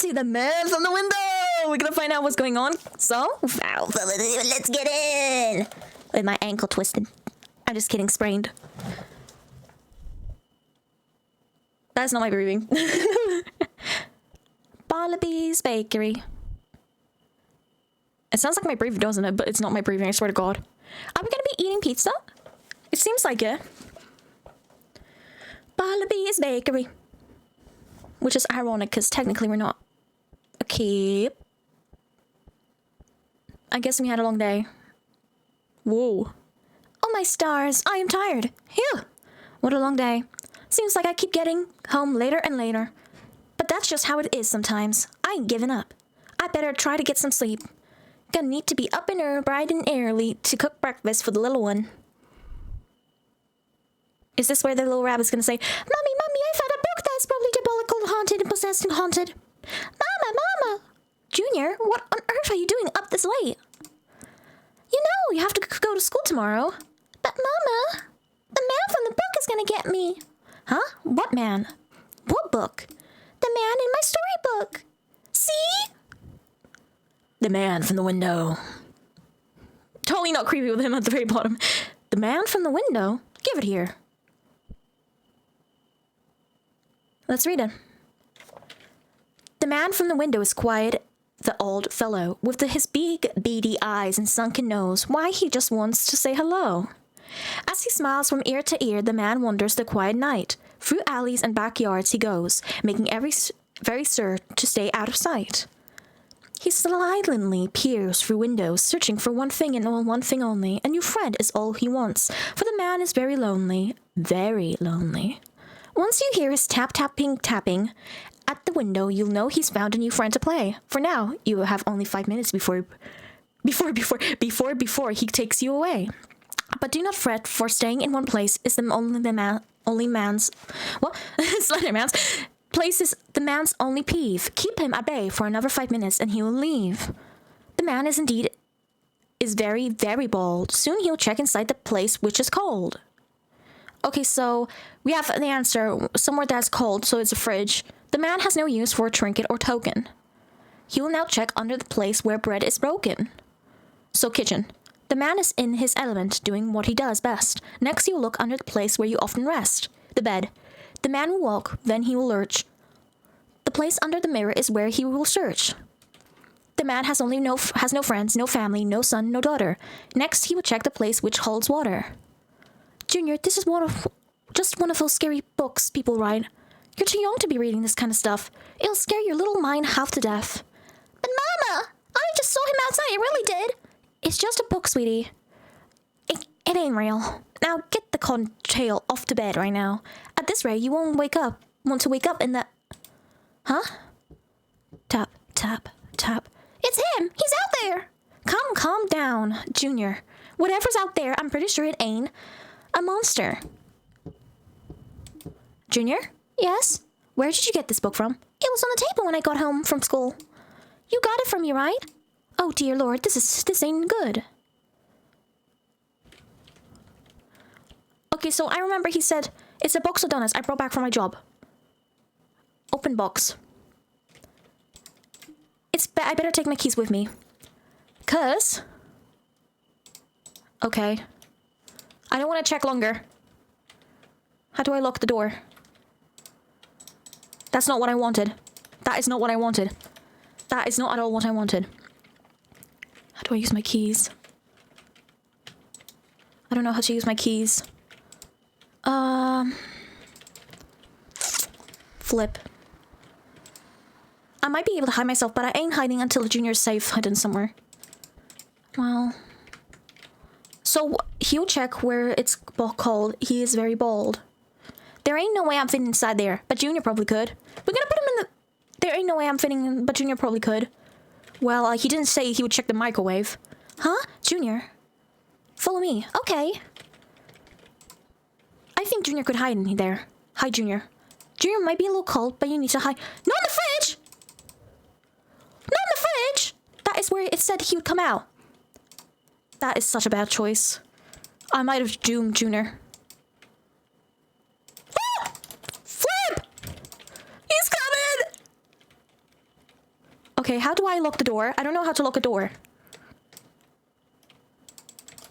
see the man from the window. We're gonna find out what's going on. So, let's get in. With my ankle twisted. I'm just kidding, sprained. That's not my breathing. Barnaby's Bakery. It sounds like my breathing, doesn't it? But it's not my breathing, I swear to God. Are we gonna be eating pizza? It seems like it. Barnaby's Bakery. Which is ironic, because technically we're not. Okay. I guess we had a long day. Whoa. Oh my stars, I am tired. Phew. What a long day. Seems like I keep getting home later and later. But that's just how it is sometimes. I ain't giving up. I better try to get some sleep. Gonna need to be up and bright and early to cook breakfast for the little one. Is this where the little rabbit's gonna say, Mommy, I found a book that's probably diabolical, haunted, and possessed and haunted. Mama! Junior, what on earth are you doing up this late? You know, you have to go to school tomorrow. But Mama, the man from the book is gonna get me. Huh? What man? What book? The man in my storybook. See? The man from the window. Totally not creepy with him at the very bottom. The man from the window? Give it here. Let's read it. The man from the window is quiet, the old fellow, with his big, beady eyes and sunken nose. Why, he just wants to say hello. As he smiles from ear to ear, the man wanders the quiet night. Through alleys and backyards he goes, making very certain to stay out of sight. He silently peers through windows, searching for one thing and one thing only. A new friend is all he wants, for the man is very lonely. Very lonely. Once you hear his tapping at the window, you'll know he's found a new friend to play. For now, you have only 5 minutes before he takes you away. But do not fret, for staying in one place is Slenderman's place is the man's only peeve. Keep him at bay for another 5 minutes and he will leave. The man is very, very bold. Soon he'll check inside the place which is cold. Okay, so we have the answer. Somewhere that's cold, so it's a fridge. The man has no use for a trinket or token. He will now check under the place where bread is broken. So kitchen. The man is in his element, doing what he does best. Next he will look under the place where you often rest. The bed. The man will walk, then he will lurch. The place under the mirror is where he will search. The man has no friends, no family, no son, no daughter. Next he will check the place which holds water. Junior, this is just one of those scary books people write. You're too young to be reading this kind of stuff. It'll scare your little mind half to death. But Mama, I just saw him outside, I really did. It's just a book, sweetie. It ain't real. Now get the cotton tail off the bed right now. At this rate, you won't want to wake up in the... Huh? Tap, tap, tap. It's him! He's out there! Calm down, Junior. Whatever's out there, I'm pretty sure it ain't a monster. Junior? Yes? Where did you get this book from? It was on the table when I got home from school. You got it from me, right? Oh dear Lord, this ain't good. Okay, so I remember he said, it's a box of donuts I brought back from my job. Open box. I better take my keys with me. 'Cause... Okay. I don't want to check longer. How do I lock the door? That's not what I wanted. That is not what I wanted. That is not at all what I wanted. How do I use my keys? I don't know how to use my keys. Flip. I might be able to hide myself, but I ain't hiding until the Junior's safe hidden somewhere. Well... So, he'll check where it's called. He is very bold. There ain't no way I'm fitting inside there, but Junior probably could. We're gonna put him in the... There ain't no way I'm fitting in, but Junior probably could. Well, he didn't say he would check the microwave. Huh? Junior? Follow me. Okay. I think Junior could hide in there. Hi, Junior. Junior might be a little cold, but you need to hide. Not in the fridge! Not in the fridge! That is where it said he would come out. That is such a bad choice. I might have doomed Junior. Ah! Flip! He's coming! Okay, how do I lock the door? I don't know how to lock a door.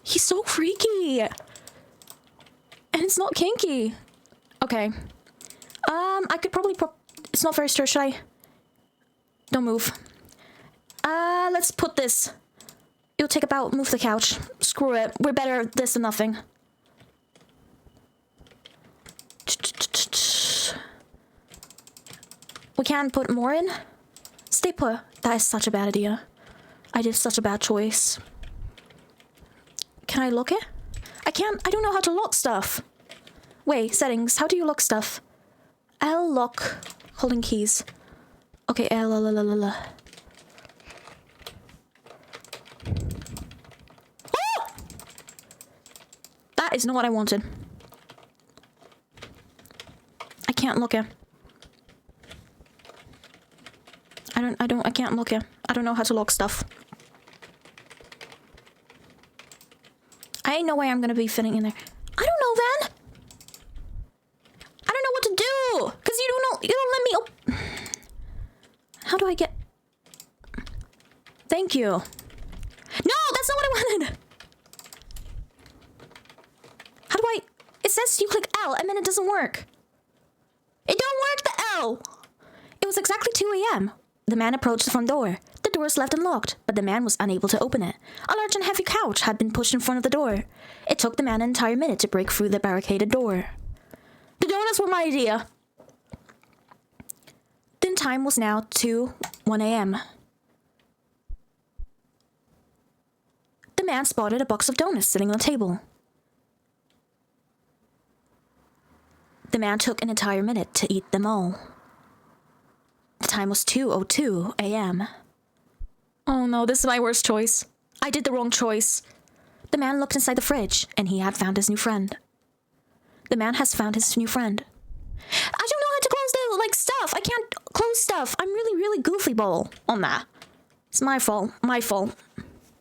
He's so freaky. And it's not kinky. Okay. I could probably it's not very sure, should I? Don't move. Let's put this. It'll take about... Move the couch. Screw it. We're better at this than nothing. We can't put more in? Stay put. That is such a bad idea. I did such a bad choice. Can I lock it? I can't. I don't know how to lock stuff. Wait, settings. How do you lock stuff? L lock. Holding keys. Okay, L. Oh! That is not what I wanted. I can't look it. I can't look it. I don't know how to lock stuff. I ain't no way I'm gonna be fitting in there. I don't know then. I don't know what to do. Cause you don't let me How do I get... Thank you. No, that's not what I wanted. How do I... It says you click L and then it doesn't work. It don't work, the L. It was exactly 2 a.m. The man approached the front door. The door was left unlocked, but the man was unable to open it. A large and heavy couch had been pushed in front of the door. It took the man an entire minute to break through the barricaded door. The donuts were my idea. The time was now 1 a.m. The man spotted a box of donuts sitting on the table. The man took an entire minute to eat them all. The time was 2:02 a.m. Oh no, this is my worst choice. I did the wrong choice. The man looked inside the fridge, and he had found his new friend. The man has found his new friend. I don't know how to close the, stuff. I can't close stuff. I'm really, really goofy ball on that. It's my fault. My fault.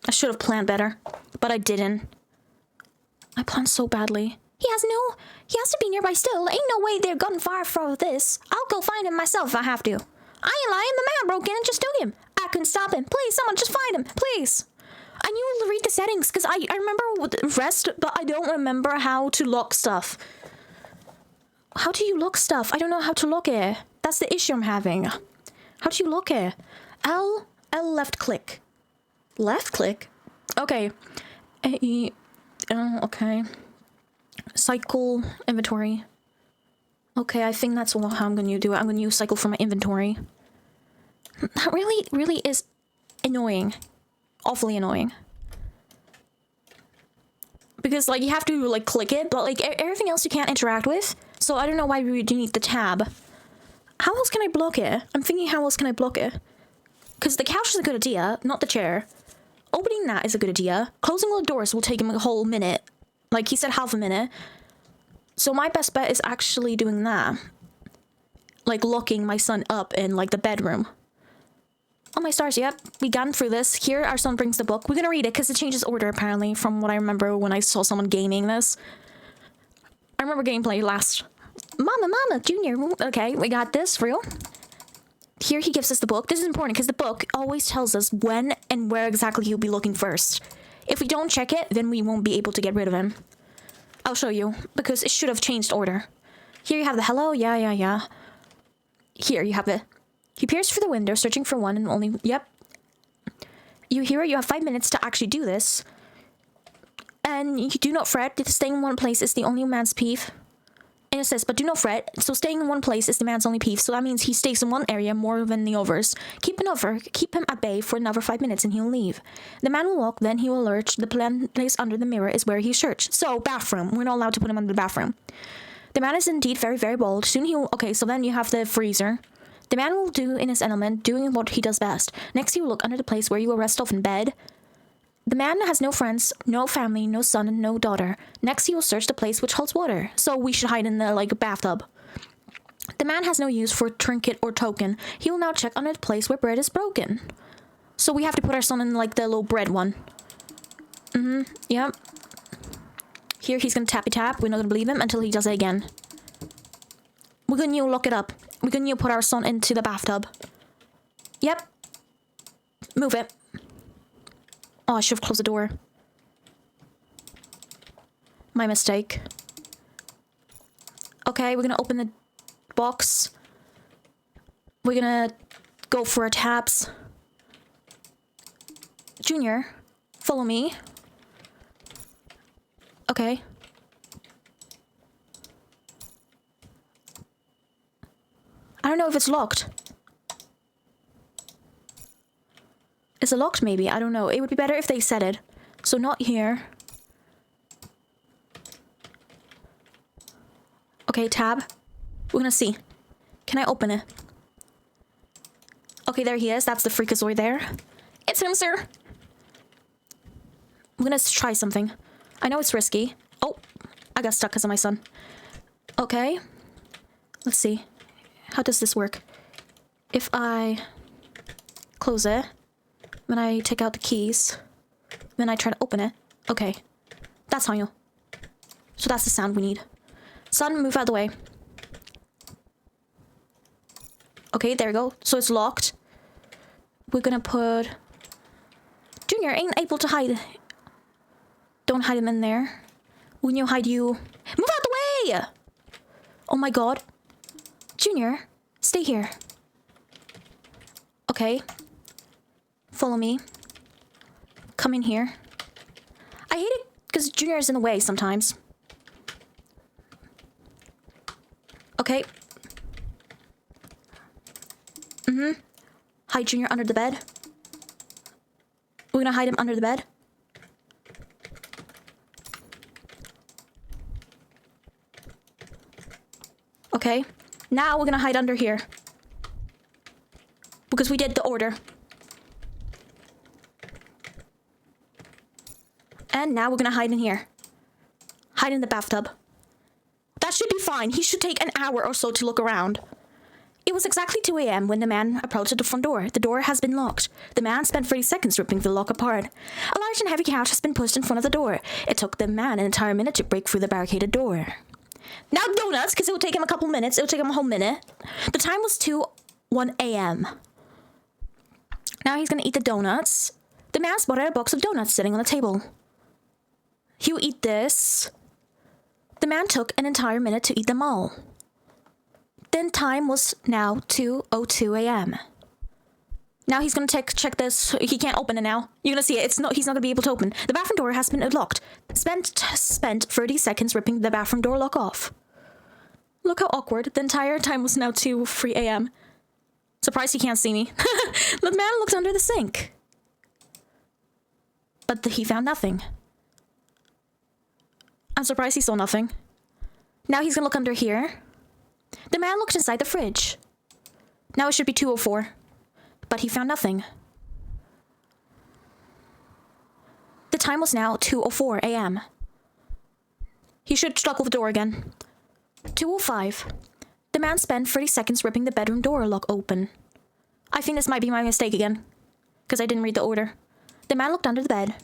I should have planned better, but I didn't. I planned so badly. He has to be nearby still. Ain't no way they're gone far from this. I'll go find him myself if I have to. I ain't lying. The man broke in and just took him. I couldn't stop him. Please, someone just find him. Please. I knew to read the settings because I remember the rest, but I don't remember how to lock stuff. How do you lock stuff? I don't know how to lock it. That's the issue I'm having. How do you lock it? L left click. Left click? Okay. Okay. Cycle inventory. Okay, I think that's how I'm gonna do it. I'm gonna use cycle for my inventory. That really is annoying. Awfully annoying. Because, you have to, click it, but, everything else you can't interact with. So I don't know why we do need the tab. How else can I block it? I'm thinking how else can I block it? Because the couch is a good idea, not the chair. Opening that is a good idea. Closing all the doors will take him a whole minute. He said half a minute. So my best bet is actually doing that. Locking my son up in, the bedroom. Oh my stars, yep. We gotten through this. Here, our son brings the book. We're gonna read it, because it changes order, apparently, from what I remember when I saw someone gaming this. I remember gameplay last. Mama, Junior. Okay, we got this, for real. Here, he gives us the book. This is important, because the book always tells us when and where exactly he'll be looking first. If we don't check it, then we won't be able to get rid of him. I'll show you, because it should have changed order. Here you have the hello, yeah. Here you have it. He peers through the window, searching for one and only... Yep. You hear it? You have 5 minutes to actually do this. And you do not fret. Staying in one place is the only man's peeve. And it says, but do not fret. So staying in one place is the man's only peeve. So that means he stays in one area more than the others. Keep him at bay for another 5 minutes and he'll leave. The man will walk, then he will lurch. The place under the mirror is where he search. So, bathroom. We're not allowed to put him under the bathroom. The man is indeed very, very bold. Soon he will... Okay, so then you have the freezer. The man will do in his element, doing what he does best. Next, he will look under the place where you will rest off in bed. The man has no friends, no family, no son, and no daughter. Next, he will search the place which holds water. So we should hide in the, bathtub. The man has no use for trinket or token. He will now check under the place where bread is broken. So we have to put our son in, the little bread one. Yep. Here, he's gonna tappy tap. We're not gonna believe him until he does it again. We're gonna look it up. We're gonna put our son into the bathtub. Yep. Move it. Oh, I should have closed the door. My mistake. Okay, we're gonna open the box. We're gonna go for our tabs. Junior, follow me. Okay. I don't know if it's locked. Is it locked maybe? I don't know. It would be better if they said it. So not here. Okay, tab. We're gonna see. Can I open it? Okay, there he is. That's the freakazoid there. It's him, sir. I'm gonna try something. I know it's risky. Oh, I got stuck because of my son. Okay. Let's see. How does this work? If I close it, when I take out the keys, then I try to open it. Okay. That's how you know. So that's the sound we need. Son, move out of the way. Okay, there we go. So it's locked. We're gonna put... Junior ain't able to hide. Don't hide him in there. When you hide you... Move out the way! Oh my god. Junior, stay here. Okay. Follow me. Come in here. I hate it because Junior is in the way sometimes. Okay. Hide Junior under the bed. We're gonna hide him under the bed. Okay. Now we're gonna hide under here. Because we did the order. And now we're gonna hide in here. Hide in the bathtub. That should be fine. He should take an hour or so to look around. It was exactly 2 a.m. when the man approached the front door. The door has been locked. The man spent 30 seconds ripping the lock apart. A large and heavy couch has been pushed in front of the door. It took the man an entire minute to break through the barricaded door. Now donuts, because it would take him a couple minutes. It would take him a whole minute. The time was 2:01 a.m. Now he's going to eat the donuts. The man spotted a box of donuts sitting on the table. He will eat this. The man took an entire minute to eat them all. Then time was now 2:02 a.m. Now he's gonna check this. He can't open it now. You're gonna see it. He's not gonna be able to open. The bathroom door has been locked. Spent 30 seconds ripping the bathroom door lock off. Look how awkward. The entire time was now 2:03 a.m. Surprised he can't see me. The man looked under the sink. But he found nothing. I'm surprised he saw nothing. Now he's gonna look under here. The man looked inside the fridge. Now it should be 2:04. But he found nothing. The time was now 2:04 a.m. He should struggle the door again. 2:05. The man spent 30 seconds ripping the bedroom door lock open. I think this might be my mistake again. Because I didn't read the order. The man looked under the bed.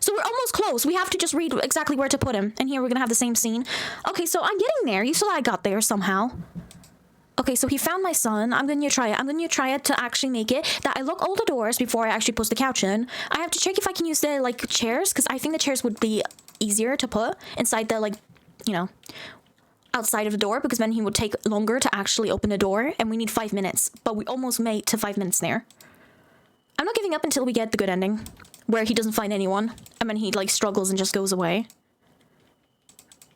So we're almost close. We have to just read exactly where to put him. And here we're going to have the same scene. Okay, so I'm getting there. You saw I got there somehow. Okay, so he found my son. I'm going to try it. I'm going to try it to actually make it that I lock all the doors before I actually post the couch in. I have to check if I can use the, chairs. Because I think the chairs would be easier to put inside the, outside of the door. Because then he would take longer to actually open the door. And we need 5 minutes. But we almost made to 5 minutes there. I'm not giving up until we get the good ending. Where he doesn't find anyone. And then he, struggles and just goes away.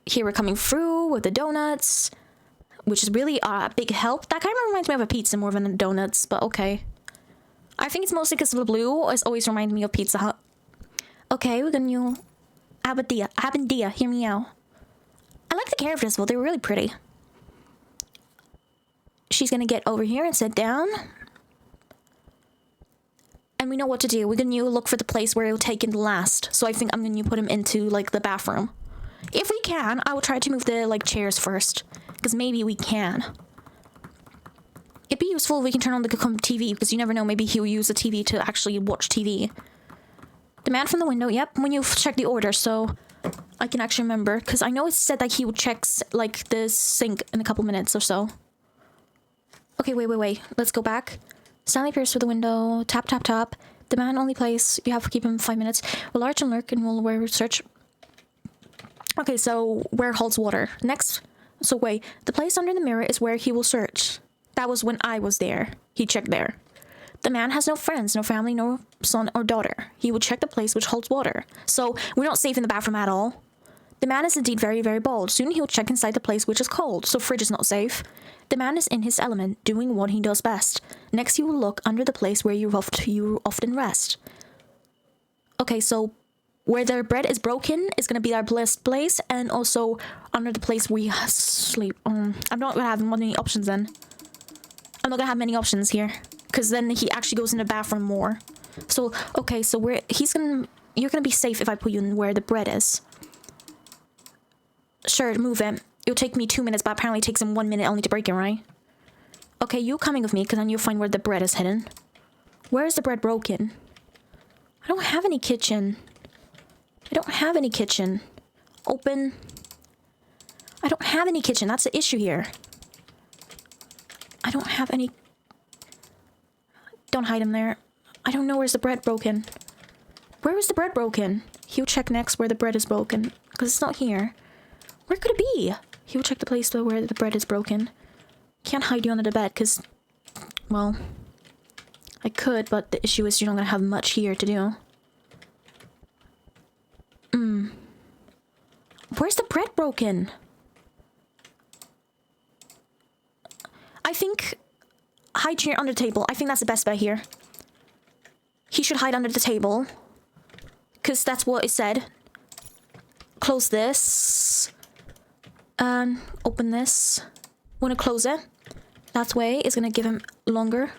Here we're coming through with the donuts. Which is really a big help. That kind of reminds me of a pizza more than donuts. But okay. I think it's mostly because the blue is always reminding me of Pizza Hut. Okay, we're gonna... Abadia, hear me out. I like the characters, though. They were really pretty. She's gonna get over here and sit down. And we know what to do. We're gonna look for the place where it will take in the last. So I think I'm gonna put him into, the bathroom. If we can, I will try to move the, chairs first. Because maybe we can. It'd be useful if we can turn on the TV. Because you never know, maybe he'll use the TV to actually watch TV. The man from the window, yep. When you check the order, so... I can actually remember. Because I know it said that he would check, the sink in a couple minutes or so. Okay, wait. Let's go back. Stanley Pierce through the window. Tap, tap, tap. The man only plays. You have to keep him 5 minutes. Will large and lurk and will wear search. Okay, so where holds water? Next. So wait, the place under the mirror is where he will search. That was when I was there. He checked there. The man has no friends, no family, no son or daughter. He will check the place which holds water. So we're not safe in the bathroom at all. The man is indeed very, very bold. Soon he will check inside the place which is cold. So fridge is not safe. The man is in his element, doing what he does best. Next he will look under the place where you often rest. Okay, so where the bread is broken is going to be our blessed place, and also under the place we sleep. I'm not going to have many options then. I'm not going to have many options here, because then he actually goes in the bathroom more. So, okay, so you're going to be safe if I put you in where the bread is. Sure, move it. It'll take me 2 minutes, but apparently it takes him 1 minute only to break it, right? Okay, you coming with me, because then you'll find where the bread is hidden. Where is the bread broken? I don't have any kitchen. I don't have any kitchen. Open. I don't have any kitchen. That's the issue here. I don't have any... Don't hide him there. I don't know where's the bread broken. Where is the bread broken? He'll check next where the bread is broken, because it's not here. Where could it be? He will check the place where the bread is broken. Can't hide you under the bed, because... Well... I could, but the issue is you're not going to have much here to do. Where's the bread broken? I think... Hide here under the table. I think that's the best bet here. He should hide under the table. Because that's what it said. Close this. Open this. Want to close it. That way is going to give him longer.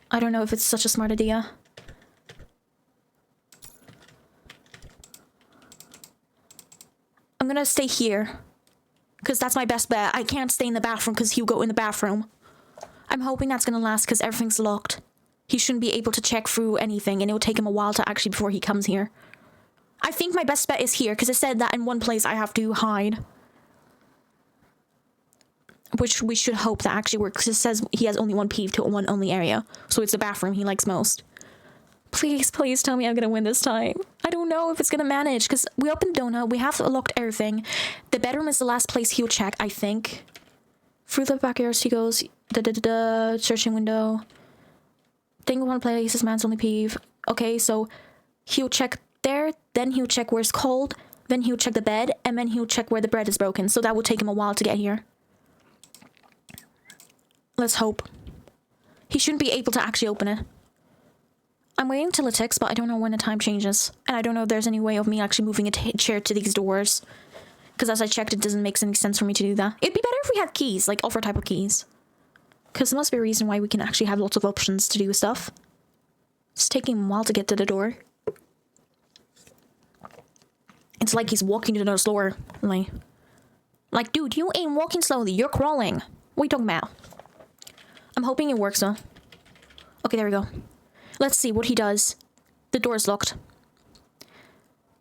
I don't know if it's such a smart idea. I'm gonna stay here. Because that's my best bet. I can't stay in the bathroom because he'll go in the bathroom. I'm hoping that's gonna last because everything's locked. He shouldn't be able to check through anything, and it'll take him a while to actually before he comes here. I think my best bet is here because it said that in one place I have to hide. Which we should hope that actually works, because it says he has only one peeve to one only area. So it's the bathroom he likes most. Please, please tell me I'm gonna win this time. I don't know if it's gonna manage, because we opened the donut, we have locked everything. The bedroom is the last place he'll check, I think. Through the backyard he goes, searching window. Think of one place, this man's only peeve. Okay, so he'll check there, then he'll check where it's cold, then he'll check the bed, and then he'll check where the bread is broken. So that will take him a while to get here. Let's hope. He shouldn't be able to actually open it. I'm waiting till it ticks, but I don't know when the time changes. And I don't know if there's any way of me actually moving a chair to these doors. Because as I checked, it doesn't make any sense for me to do that. It'd be better if we had keys, like other type of keys. Because there must be a reason why we can actually have lots of options to do stuff. It's taking a while to get to the door. It's like he's walking to the door slower. Like, dude, you ain't walking slowly. You're crawling. What are you talking about? I'm hoping it works, though. Okay, there we go. Let's see what he does. The door is locked.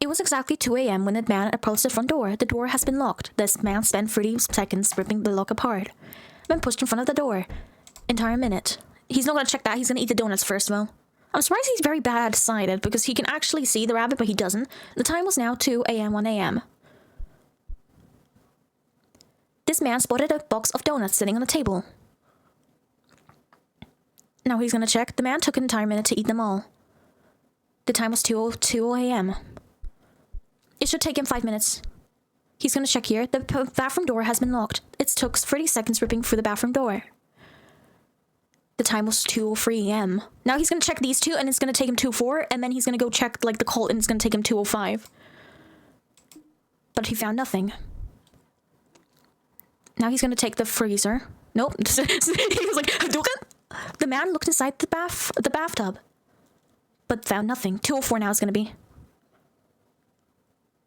It was exactly 2 a.m. when the man approached the front door. The door has been locked. This man spent 30 seconds ripping the lock apart. Then pushed in front of the door. Entire minute. He's not going to check that. He's going to eat the donuts first, though. I'm surprised he's very bad-sighted, because he can actually see the rabbit, but he doesn't. The time was now 2 a.m., 1 a.m. This man spotted a box of donuts sitting on the table. Now he's gonna check. The man took an entire minute to eat them all. The time was 2:02 a.m. It should take him 5 minutes. He's gonna check here. The bathroom door has been locked. It took 30 seconds ripping through the bathroom door. The time was 2:03 a.m. Now he's gonna check these two, and it's gonna take him 2:04, and then he's gonna go check like the cold, and it's gonna take him 2:05. But he found nothing. Now he's gonna take the freezer. Nope. He was like, the man looked inside the bathtub, but found nothing. 2:04 now is gonna be.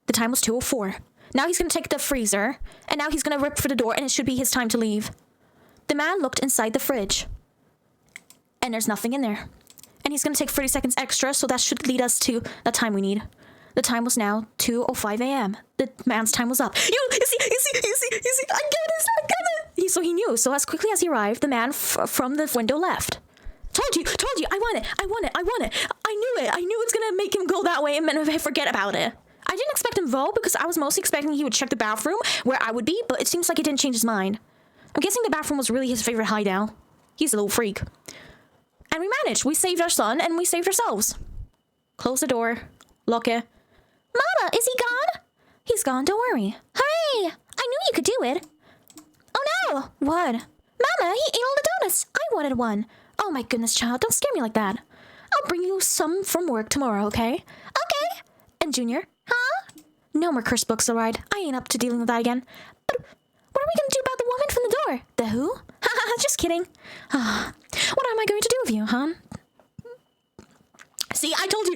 The time was 2:04. Now he's gonna take the freezer, and now he's gonna rip for the door, and it should be his time to leave. The man looked inside the fridge, and there's nothing in there. And he's gonna take 30 seconds extra, so that should lead us to the time we need. The time was now 2:05 a.m. The man's time was up. You see, I get it! So he knew. So as quickly as he arrived, the man from the window left. Told you, I want it. I knew it's gonna make him go that way and then forget about it. I didn't expect him though, because I was mostly expecting he would check the bathroom where I would be, but it seems like he didn't change his mind. I'm guessing the bathroom was really his favorite hideout. He's a little freak. And we managed. We saved our son and we saved ourselves. Close the door. Lock it. Mama, is he gone? He's gone, don't worry. Hooray! I knew you could do it. Oh no! What? Mama, he ate all the donuts. I wanted one. Oh my goodness, child, don't scare me like that. I'll bring you some from work tomorrow, okay? Okay. And Junior? Huh? No more curse books, alright. I ain't up to dealing with that again. But what are we gonna do about the woman from the door? The who? Haha, just kidding. What am I going to do with you, huh? See, I told you,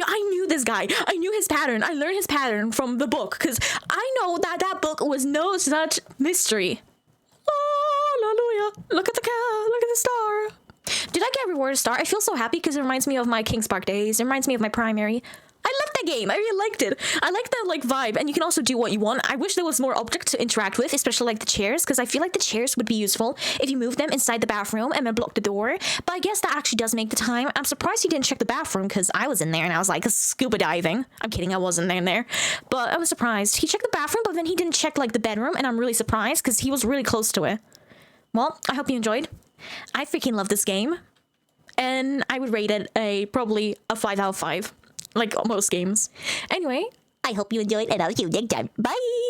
I knew this guy. I knew his pattern. I learned his pattern from the book, because I know that book was no such mystery. Hallelujah. Look at the cow. Look at the star. Did I get rewarded a star? I feel so happy because it reminds me of my King's Park days. It reminds me of my primary. I love that game. I really liked it. I like that vibe, and you can also do what you want. I wish there was more objects to interact with, especially like the chairs, because I feel like the chairs would be useful if you move them inside the bathroom and then block the door. But I guess that actually does make the time. I'm surprised he didn't check the bathroom, because I was in there and I was like scuba diving. I'm kidding, I wasn't in there. But I was surprised. He checked the bathroom, but then he didn't check like the bedroom, and I'm really surprised because he was really close to it. Well, I hope you enjoyed. I freaking love this game. And I would rate it probably a 5 out of 5. Like most games. Anyway, I hope you enjoyed, and I'll see you next time. Bye!